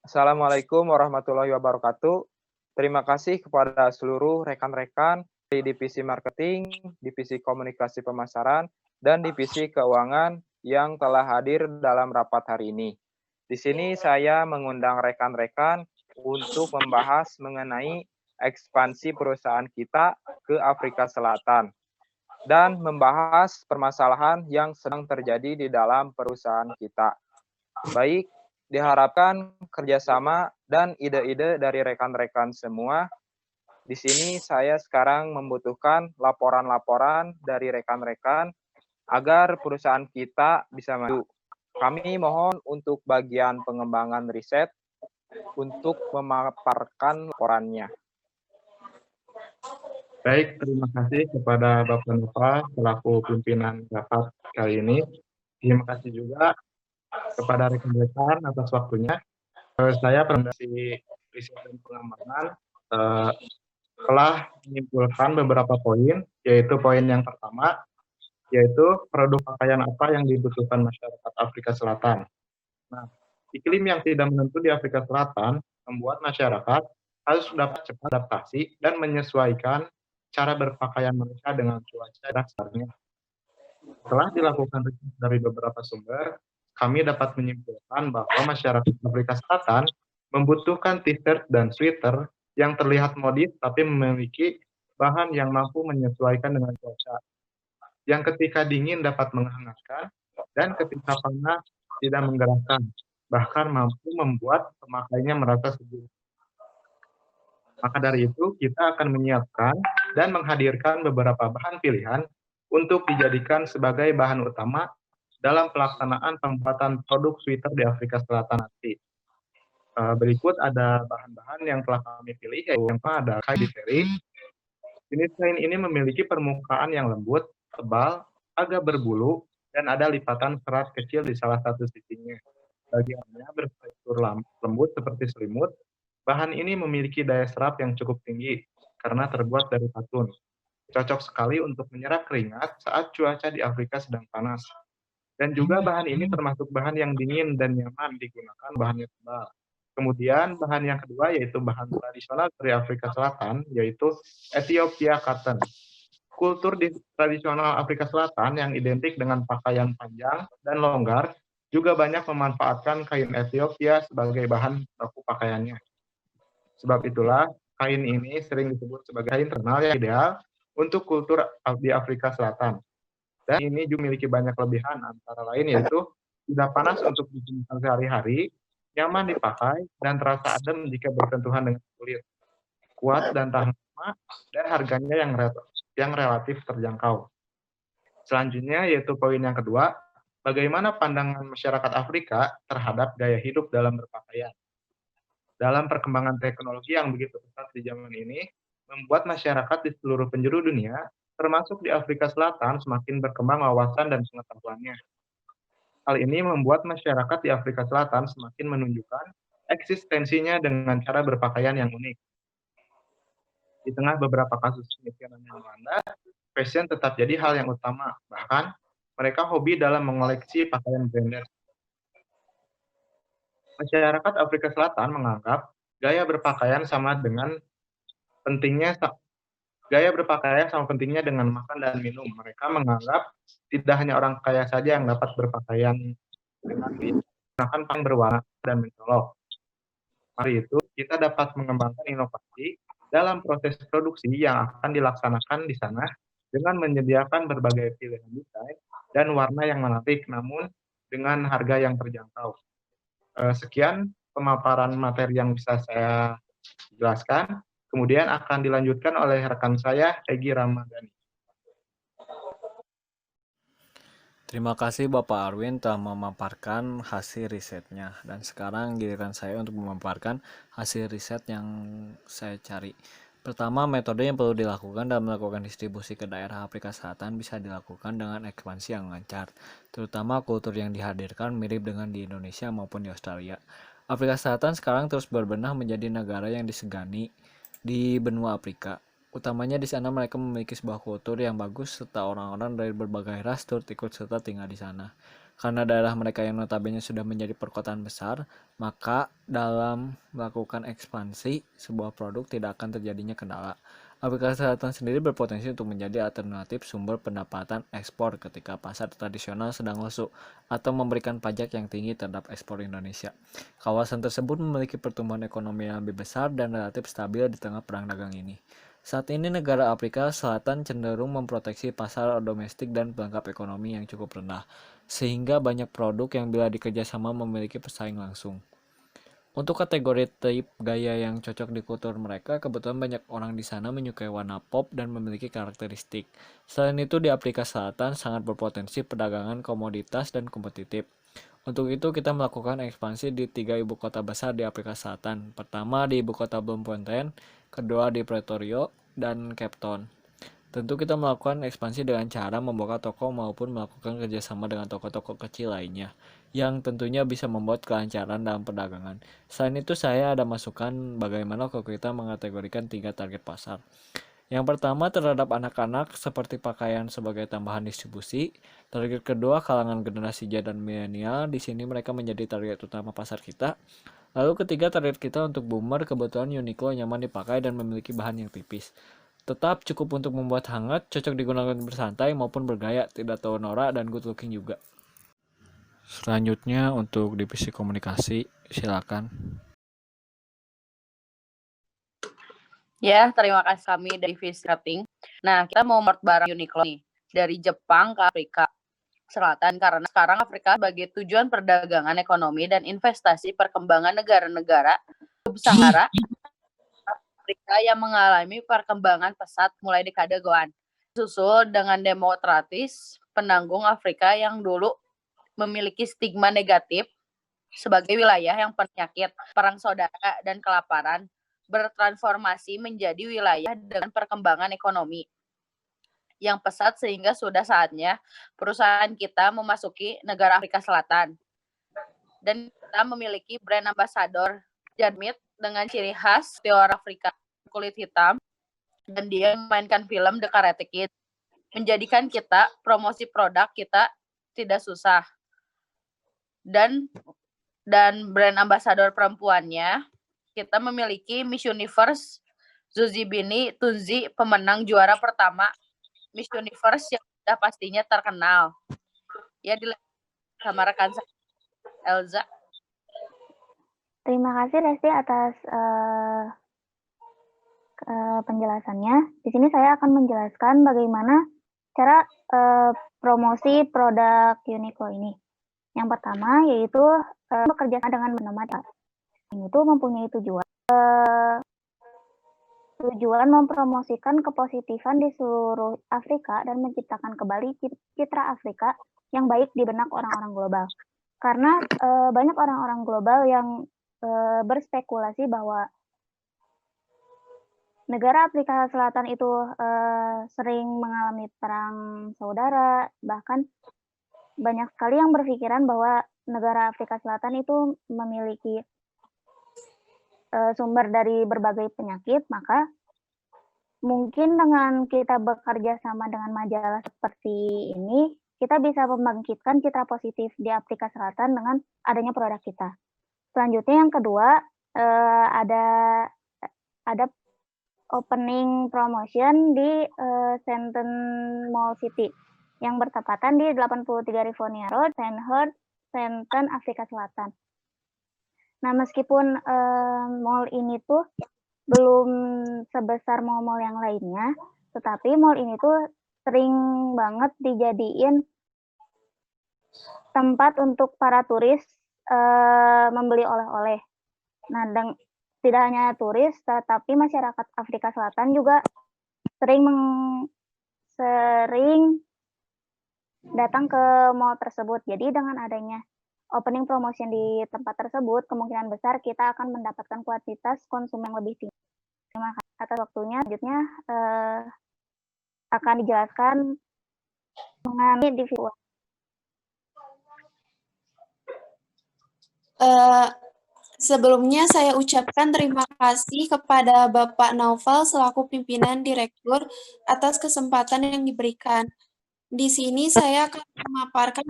Assalamualaikum warahmatullahi wabarakatuh. Terima kasih kepada seluruh rekan-rekan di divisi marketing, divisi komunikasi pemasaran, dan divisi keuangan yang telah hadir dalam rapat hari ini. Di sini saya mengundang rekan-rekan untuk membahas mengenai ekspansi perusahaan kita ke Afrika Selatan dan membahas permasalahan yang sedang terjadi di dalam perusahaan kita. Baik, diharapkan kerjasama dan ide-ide dari rekan-rekan semua. Di sini saya sekarang membutuhkan laporan-laporan dari rekan-rekan agar perusahaan kita bisa maju. Kami mohon untuk bagian pengembangan riset untuk memaparkan laporannya. Baik, terima kasih kepada Bapak Nova selaku pimpinan rapat kali ini. Terima kasih juga kepada rekan-rekan atas waktunya. Saya presentasi riset dan pengembangan telah menyimpulkan beberapa poin, yaitu poin yang pertama, yaitu produk pakaian apa yang dibutuhkan masyarakat Afrika Selatan. Nah, iklim yang tidak menentu di Afrika Selatan membuat masyarakat harus dapat cepat adaptasi dan menyesuaikan cara berpakaian mereka dengan cuaca dan sekitarnya. Setelah dilakukan riset dari beberapa sumber, kami dapat menyimpulkan bahwa masyarakat Afrika Selatan membutuhkan t-shirt dan sweater yang terlihat modis tapi memiliki bahan yang mampu menyesuaikan dengan cuaca, yang ketika dingin dapat menghangatkan dan ketika panas tidak menggerakkan, bahkan mampu membuat pemakainya merasa sejuk. Maka dari itu, kita akan menyiapkan dan menghadirkan beberapa bahan pilihan untuk dijadikan sebagai bahan utama dalam pelaksanaan pembuatan produk sweater di Afrika Selatan nanti. Berikut ada bahan-bahan yang telah kami pilih, yaitu yang pertama ada kain diteri. Jenis kain ini memiliki permukaan yang lembut, tebal, agak berbulu, dan ada lipatan serat kecil di salah satu sisinya. Bagiannya bertekstur lembut seperti selimut. Bahan ini memiliki daya serap yang cukup tinggi karena terbuat dari katun. Cocok sekali untuk menyerap keringat saat cuaca di Afrika sedang panas. Dan juga bahan ini termasuk bahan yang dingin dan nyaman digunakan, bahannya tebal. Kemudian bahan yang kedua yaitu bahan tradisional dari Afrika Selatan, yaitu Ethiopia cotton. Kultur tradisional Afrika Selatan yang identik dengan pakaian panjang dan longgar juga banyak memanfaatkan kain Ethiopia sebagai bahan baku pakaiannya. Sebab itulah kain ini sering disebut sebagai kain terkenal yang ideal untuk kultur di Afrika Selatan. Dan ini juga memiliki banyak kelebihan, antara lain yaitu tidak panas untuk digunakan sehari-hari, nyaman dipakai, dan terasa adem jika bersentuhan dengan kulit. Kuat dan tahan lama, dan harganya yang relatif terjangkau. Selanjutnya yaitu poin yang kedua, bagaimana pandangan masyarakat Afrika terhadap gaya hidup dalam berpakaian. Dalam perkembangan teknologi yang begitu pesat di zaman ini, membuat masyarakat di seluruh penjuru dunia, termasuk di Afrika Selatan, semakin berkembang wawasan dan pengetahuannya. Hal ini membuat masyarakat di Afrika Selatan semakin menunjukkan eksistensinya dengan cara berpakaian yang unik. Di tengah beberapa kasus kemiskinan yang melanda, fashion tetap jadi hal yang utama. Bahkan, mereka hobi dalam mengoleksi pakaian branded. Masyarakat Afrika Selatan menganggap gaya berpakaian sama pentingnya dengan makan dan minum. Mereka menganggap tidak hanya orang kaya saja yang dapat berpakaian dengan menggunakan pakaian berwarna dan mencolok. Mari itu, kita dapat mengembangkan inovasi dalam proses produksi yang akan dilaksanakan di sana dengan menyediakan berbagai pilihan desain dan warna yang menarik, namun dengan harga yang terjangkau. Sekian pemaparan materi yang bisa saya jelaskan. Kemudian akan dilanjutkan oleh rekan saya, Egy Ramadhani. Terima kasih Bapak Arwin telah memaparkan hasil risetnya. Dan sekarang giliran saya untuk memaparkan hasil riset yang saya cari. Pertama, metode yang perlu dilakukan dalam melakukan distribusi ke daerah Afrika Selatan bisa dilakukan dengan ekspansi yang lancar, terutama kultur yang dihadirkan mirip dengan di Indonesia maupun di Australia. Afrika Selatan sekarang terus berbenah menjadi negara yang disegani di benua Afrika. Utamanya di sana mereka memiliki sebuah kultur yang bagus serta orang-orang dari berbagai ras turut ikut serta tinggal di sana. Karena daerah mereka yang notabene sudah menjadi perkotaan besar, maka dalam melakukan ekspansi sebuah produk tidak akan terjadinya kendala. Afrika Selatan sendiri berpotensi untuk menjadi alternatif sumber pendapatan ekspor ketika pasar tradisional sedang lesu atau memberikan pajak yang tinggi terhadap ekspor Indonesia. Kawasan tersebut memiliki pertumbuhan ekonomi yang lebih besar dan relatif stabil di tengah perang dagang ini. Saat ini negara Afrika Selatan cenderung memproteksi pasar domestik dan pelengkap ekonomi yang cukup rendah, sehingga banyak produk yang bila dikerjasama memiliki pesaing langsung. Untuk kategori tipe gaya yang cocok di kultur mereka, kebetulan banyak orang di sana menyukai warna pop dan memiliki karakteristik. Selain itu, di Afrika Selatan sangat berpotensi perdagangan komoditas dan kompetitif. Untuk itu, kita melakukan ekspansi di 3 ibu kota besar di Afrika Selatan. Pertama di ibu kota Bloemfontein, kedua di Pretoria, dan Cape Town. Tentu kita melakukan ekspansi dengan cara membuka toko maupun melakukan kerjasama dengan toko-toko kecil lainnya, yang tentunya bisa membuat kelancaran dalam perdagangan. Selain itu, saya ada masukan bagaimana kalau kita mengategorikan 3 target pasar. Yang pertama terhadap anak-anak seperti pakaian sebagai tambahan distribusi. Target kedua kalangan generasi Z dan milenial, di sini mereka menjadi target utama pasar kita. Lalu ketiga target kita untuk boomer, kebetulan Uniqlo nyaman dipakai dan memiliki bahan yang tipis. Tetap cukup untuk membuat hangat, cocok digunakan bersantai maupun bergaya, tidak terlalu norak dan good looking juga. Selanjutnya untuk divisi komunikasi, silakan. Ya, terima kasih kami dari divisi marketing. Nah, kita mau import barang Uniqlo nih dari Jepang ke Afrika Selatan karena sekarang Afrika sebagai tujuan perdagangan ekonomi dan investasi perkembangan negara-negara sub-Sahara Afrika yang mengalami perkembangan pesat mulai dekade Goan. Susul dengan demokratis penanggung Afrika yang dulu memiliki stigma negatif sebagai wilayah yang penyakit, perang saudara, dan kelaparan, bertransformasi menjadi wilayah dengan perkembangan ekonomi yang pesat sehingga sudah saatnya perusahaan kita memasuki negara Afrika Selatan. Dan kita memiliki brand ambassador Janmit dengan ciri khas teori Afrika kulit hitam dan dia memainkan film The Karate Kid, menjadikan kita promosi produk kita tidak susah. Dan brand ambassador perempuannya kita memiliki Miss Universe Zuzibini Tunzi, pemenang juara pertama Miss Universe yang sudah pastinya terkenal. Ya, sama rekan saya Elza. Terima kasih Resti atas penjelasannya. Di sini saya akan menjelaskan bagaimana cara promosi produk Uniqlo ini. Yang pertama yaitu bekerja sama dengan bernama ini itu mempunyai tujuan mempromosikan kepositifan di seluruh Afrika dan menciptakan kembali citra Afrika yang baik di benak orang-orang global. Karena banyak orang-orang global yang berspekulasi bahwa negara Afrika Selatan itu sering mengalami perang saudara, bahkan banyak sekali yang berpikiran bahwa negara Afrika Selatan itu memiliki sumber dari berbagai penyakit, maka mungkin dengan kita bekerja sama dengan majalah seperti ini, kita bisa membangkitkan citra positif di Afrika Selatan dengan adanya produk kita. Selanjutnya yang kedua, ada opening promotion di Sandton Mall City yang bertepatan di 83 Rivonia Road, Sandhurst, Sandton, Afrika Selatan. Nah, meskipun mall ini tuh belum sebesar mall-mall yang lainnya, tetapi mall ini tuh sering banget dijadiin tempat untuk para turis membeli oleh-oleh. Nah, tidak hanya turis, tetapi masyarakat Afrika Selatan juga sering datang ke mall tersebut. Jadi dengan adanya opening promotion di tempat tersebut, kemungkinan besar kita akan mendapatkan kuantitas konsumen yang lebih tinggi. Terima kasih atas waktunya. Selanjutnya akan dijelaskan mengenai divisi. Sebelumnya saya ucapkan terima kasih kepada Bapak Naufal selaku pimpinan direktur atas kesempatan yang diberikan. Di sini saya akan memaparkan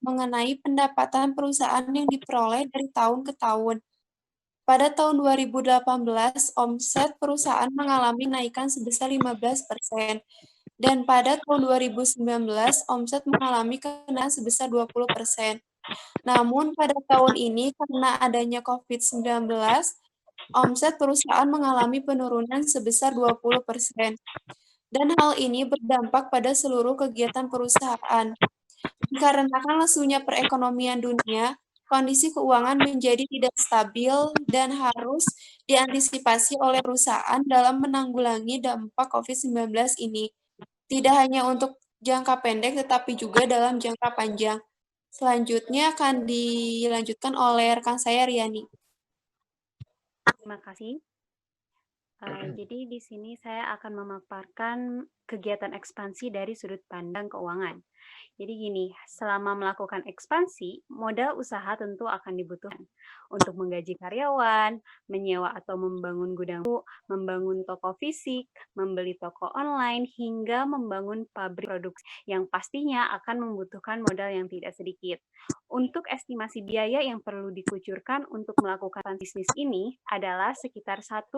mengenai pendapatan perusahaan yang diperoleh dari tahun ke tahun. Pada tahun 2018, omset perusahaan mengalami kenaikan sebesar 15%, dan pada tahun 2019, omset mengalami kenaikan sebesar 20%. Namun pada tahun ini karena adanya COVID-19, omset perusahaan mengalami penurunan sebesar 20%. Dan hal ini berdampak pada seluruh kegiatan perusahaan. Dikarenakan lesunya perekonomian dunia, kondisi keuangan menjadi tidak stabil dan harus diantisipasi oleh perusahaan dalam menanggulangi dampak COVID-19 ini. Tidak hanya untuk jangka pendek, tetapi juga dalam jangka panjang. Selanjutnya akan dilanjutkan oleh rekan saya, Riani. Terima kasih. Jadi di sini saya akan memaparkan kegiatan ekspansi dari sudut pandang keuangan. Jadi gini, selama melakukan ekspansi, modal usaha tentu akan dibutuhkan untuk menggaji karyawan, menyewa atau membangun gudang, membangun toko fisik, membeli toko online, hingga membangun pabrik produksi yang pastinya akan membutuhkan modal yang tidak sedikit. Untuk estimasi biaya yang perlu dikucurkan untuk melakukan bisnis ini adalah sekitar 1,5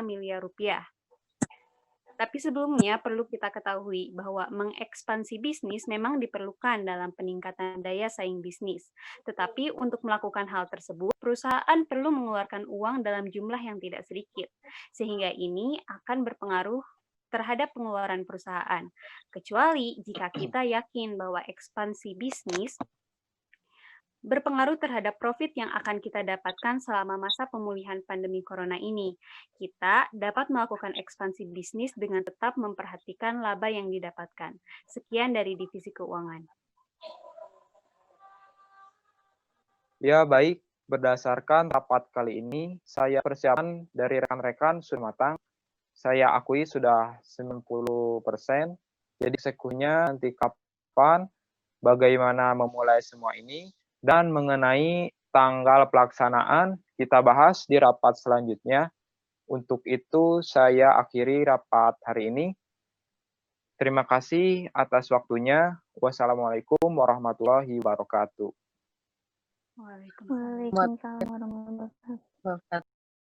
miliar rupiah. Tapi sebelumnya perlu kita ketahui bahwa mengekspansi bisnis memang diperlukan dalam peningkatan daya saing bisnis. Tetapi untuk melakukan hal tersebut, perusahaan perlu mengeluarkan uang dalam jumlah yang tidak sedikit. Sehingga ini akan berpengaruh terhadap pengeluaran perusahaan. Kecuali jika kita yakin bahwa ekspansi bisnis berpengaruh terhadap profit yang akan kita dapatkan selama masa pemulihan pandemi corona ini. Kita dapat melakukan ekspansi bisnis dengan tetap memperhatikan laba yang didapatkan. Sekian dari divisi keuangan. Ya, baik. Berdasarkan rapat kali ini, saya persiapan dari rekan-rekan sudah matang. Saya akui sudah 90%. Jadi sekunya nanti kapan, bagaimana memulai semua ini, dan mengenai tanggal pelaksanaan kita bahas di rapat selanjutnya. Untuk itu saya akhiri rapat hari ini. Terima kasih atas waktunya. Wassalamualaikum warahmatullahi wabarakatuh. Waalaikumsalam warahmatullahi wabarakatuh.